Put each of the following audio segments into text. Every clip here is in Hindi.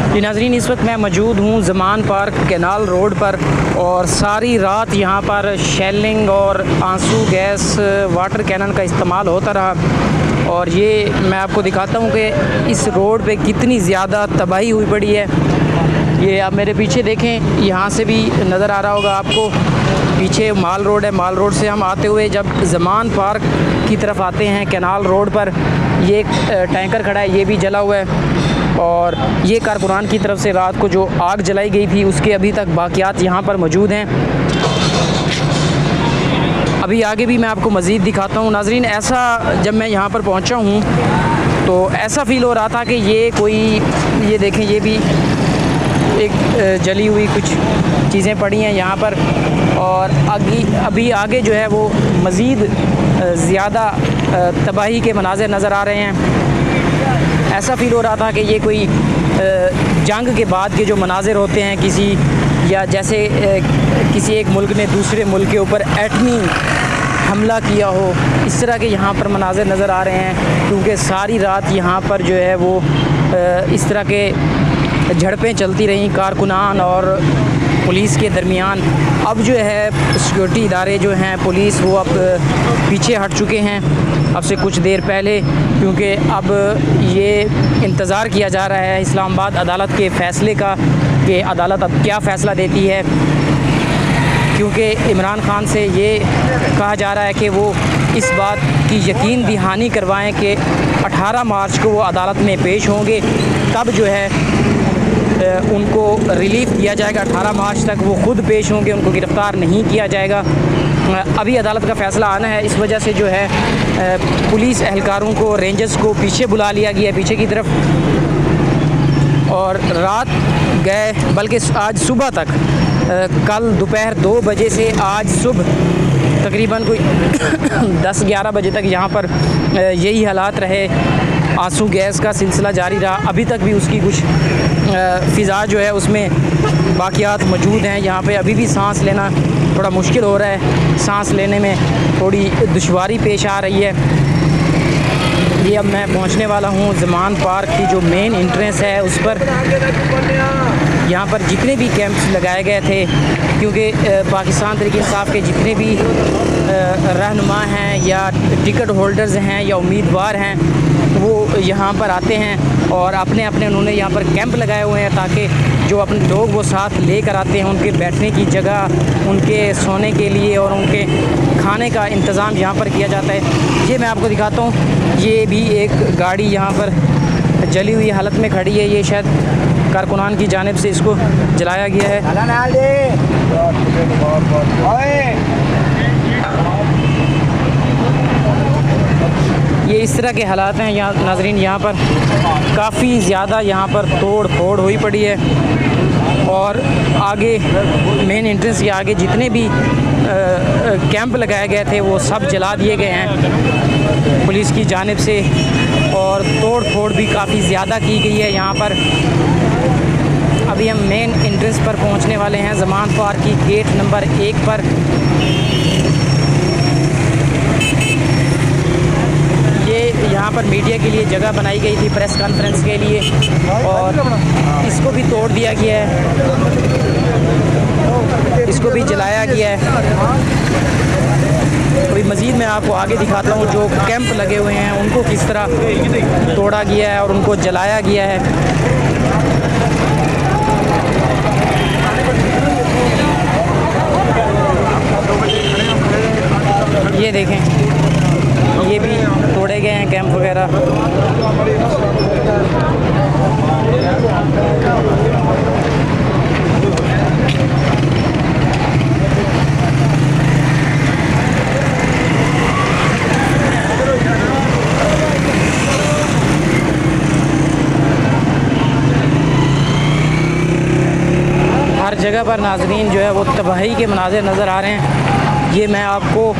जी नाज़रीन, इस वक्त मैं मौजूद हूँ ज़मान पार्क कैनाल रोड पर और सारी रात यहाँ पर शेलिंग और आंसू गैस वाटर कैनन का इस्तेमाल होता रहा। और ये मैं आपको दिखाता हूँ कि इस रोड पे कितनी ज़्यादा तबाही हुई पड़ी है। ये आप मेरे पीछे देखें, यहाँ से भी नज़र आ रहा होगा आपको, पीछे माल रोड है। माल रोड से हम आते हुए जब ज़मान पार्क की तरफ आते हैं कैनाल रोड पर, ये एक टैंकर खड़ा है, ये भी जला हुआ है। और ये कारकुनान की तरफ से रात को जो आग जलाई गई थी उसके अभी तक बाक़ियात यहाँ पर मौजूद हैं। अभी आगे भी मैं आपको मज़ीद दिखाता हूँ। नाज़रीन, ऐसा जब मैं यहाँ पर पहुँचा हूँ तो ऐसा फ़ील हो रहा था कि ये कोई, ये देखें, ये भी एक जली हुई कुछ चीज़ें पड़ी हैं यहाँ पर। और अभी आगे जो है वो मज़ीद ज़्यादा तबाही के मनाज़र नज़र आ रहे हैं। ऐसा फ़ील हो रहा था कि ये कोई जंग के बाद के जो मनाज़र होते हैं किसी, या जैसे किसी एक मुल्क ने दूसरे मुल्क के ऊपर एटमी हमला किया हो, इस तरह के यहाँ पर मनाज़र नज़र आ रहे हैं। क्योंकि सारी रात यहाँ पर जो है वो इस तरह के झड़पें चलती रहीं कारकुनान और पुलिस के दरमियान। अब जो है सिक्योरिटी इदारे जो हैं, पुलिस, वो अब पीछे हट चुके हैं अब से कुछ देर पहले, क्योंकि अब ये इंतज़ार किया जा रहा है इस्लामाबाद अदालत के फ़ैसले का कि अदालत अब क्या फ़ैसला देती है। क्योंकि इमरान खान से ये कहा जा रहा है कि वो इस बात की यकीन दहानी करवाएं कि 18 मार्च को वो अदालत में पेश होंगे, तब जो है उनको रिलीफ़ दिया जाएगा। 18 मार्च तक वो ख़ुद पेश होंगे, उनको गिरफ़्तार नहीं किया जाएगा। अभी अदालत का फ़ैसला आना है, इस वजह से जो है पुलिस एहलकारों को, रेंजर्स को पीछे बुला लिया गया है, पीछे की तरफ। और रात गए, बल्कि आज सुबह तक, कल दोपहर 2 बजे से आज सुबह तकरीबन कोई 10-11 बजे तक यहाँ पर यही हालात रहे। आंसू गैस का सिलसिला जारी रहा। अभी तक भी उसकी कुछ फ़िज़ा जो है उसमें बाक़ियात मौजूद हैं। यहाँ पे अभी भी सांस लेना थोड़ा मुश्किल हो रहा है, सांस लेने में थोड़ी दुश्वारी पेश आ रही है। ये अब मैं पहुँचने वाला हूँ ज़मान पार्क की जो मेन एंट्रेंस है उस पर। यहाँ पर जितने भी कैंप्स लगाए गए थे, क्योंकि पाकिस्तान तहरीक इंसाफ के जितने भी रहनुमा हैं या टिकट होल्डर्स हैं या उम्मीदवार हैं, वो यहाँ पर आते हैं और अपने उन्होंने यहाँ पर कैंप लगाए हुए हैं ताकि जो अपने लोग वो साथ लेकर आते हैं, उनके बैठने की जगह, उनके सोने के लिए और उनके खाने का इंतज़ाम यहाँ पर किया जाता है। ये मैं आपको दिखाता हूँ, ये भी एक गाड़ी यहाँ पर जली हुई हालत में खड़ी है। ये शायद कारकुनान की जानिब से इसको जलाया गया है। ये इस तरह के हालात हैं यहाँ नाज़रीन। यहाँ पर काफ़ी ज़्यादा यहाँ पर तोड़ फोड़ हुई पड़ी है। और आगे मेन एंट्रेंस के आगे जितने भी कैंप लगाए गए थे वो सब जला दिए गए हैं पुलिस की जानिब से। और तोड़ फोड़ भी काफ़ी ज़्यादा की गई है यहाँ पर। अभी हम मेन एंट्रेंस पर पहुँचने वाले हैं, ज़मान पार्क की गेट नंबर 1 पर। यहाँ पर मीडिया के लिए जगह बनाई गई थी प्रेस कॉन्फ्रेंस के लिए, और इसको भी तोड़ दिया गया है, इसको भी जलाया गया है। अभी मज़ीद मैं आपको आगे दिखाता हूँ जो कैंप लगे हुए हैं उनको किस तरह तोड़ा गया है और उनको जलाया गया है। ये देखें, ये भी तोड़े गए हैं कैंप वगैरह। हर जगह पर नाज़रीन जो है वो तबाही के मनाज़िर नज़र आ रहे हैं। ये मैं आपको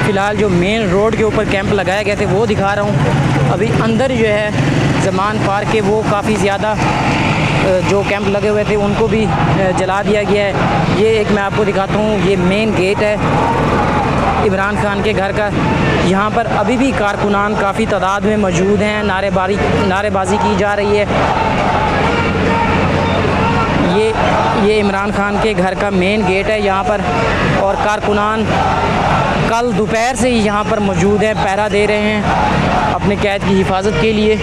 फ़िलहाल जो मेन रोड के ऊपर कैंप लगाए गए थे वो दिखा रहा हूँ। अभी अंदर जो है ज़मान पार्क के वो काफ़ी ज़्यादा जो कैंप लगे हुए थे उनको भी जला दिया गया है। ये एक मैं आपको दिखाता हूँ, ये मेन गेट है इमरान खान के घर का। यहाँ पर अभी भी कारकुनान काफ़ी तादाद में मौजूद हैं, नारेबाजी की जा रही है। इमरान खान के घर का मेन गेट है यहाँ पर, और कारकुनान कल दोपहर से ही यहाँ पर मौजूद हैं, पहरा दे रहे हैं अपने कैद की हिफाजत के लिए।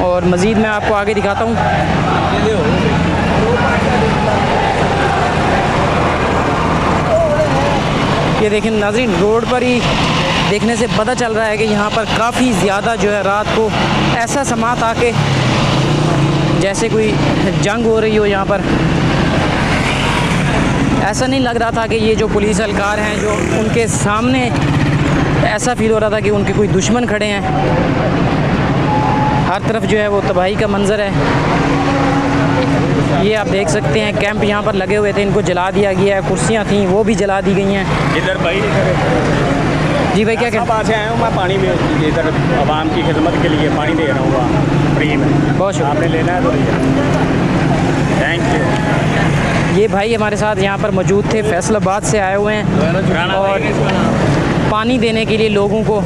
और मज़ीद मैं आपको आगे दिखाता हूँ। ये देखें नाज़रीन, रोड पर ही देखने से पता चल रहा है कि यहाँ पर काफ़ी ज़्यादा जो है रात को ऐसा समात आके जैसे कोई जंग हो रही हो यहाँ पर। ऐसा नहीं लग रहा था कि ये जो पुलिस एहलकार हैं जो उनके सामने, ऐसा फील हो रहा था कि उनके कोई दुश्मन खड़े हैं। हर तरफ जो है वो तबाही का मंजर है। ये आप देख सकते हैं कैंप यहाँ पर लगे हुए थे, इनको जला दिया गया है। कुर्सियाँ थीं वो भी जला दी गई हैं। इधर भाई जी भाई क्या कहते हैं? से आया हूँ मैं पानी में, इधर आवाम की खिदमत के लिए पानी दे रहा हूँ फ्री में। बहुत शुक्रिया। आपने लेना है तो थैंक यू। ये भाई हमारे साथ यहाँ पर मौजूद थे, फैसलाबाद से आए हुए हैं और पानी देने के लिए लोगों को।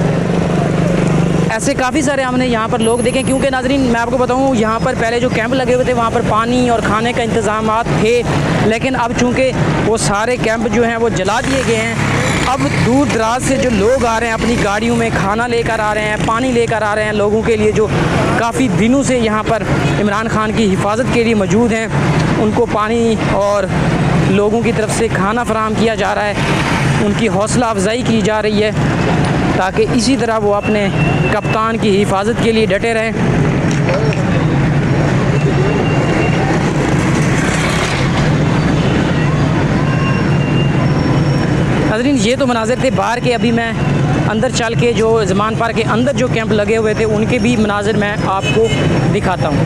ऐसे काफ़ी सारे हमने यहाँ पर लोग देखे, क्योंकि नाज़रीन मैं आपको बताऊँ यहाँ पर पहले जो कैंप लगे हुए थे वहाँ पर पानी और खाने का इंतज़ामात थे, लेकिन अब चूँकि वो सारे कैंप जो हैं वो जला दिए गए हैं। अब दूर दराज से जो लोग आ रहे हैं अपनी गाड़ियों में खाना लेकर आ रहे हैं, पानी लेकर आ रहे हैं लोगों के लिए, जो काफ़ी दिनों से यहाँ पर इमरान खान की हिफाजत के लिए मौजूद हैं, उनको पानी और लोगों की तरफ से खाना फराहम किया जा रहा है, उनकी हौसला अफजाई की जा रही है ताकि इसी तरह वो अपने कप्तान की हिफाजत के लिए डटे रहें। नाज़रीन ये तो मनाज़िर थे बाहर के। अभी मैं अंदर चल के जो ज़मान पार्क के अंदर जो कैंप लगे हुए थे उनके भी मनाज़िर मैं आपको दिखाता हूँ।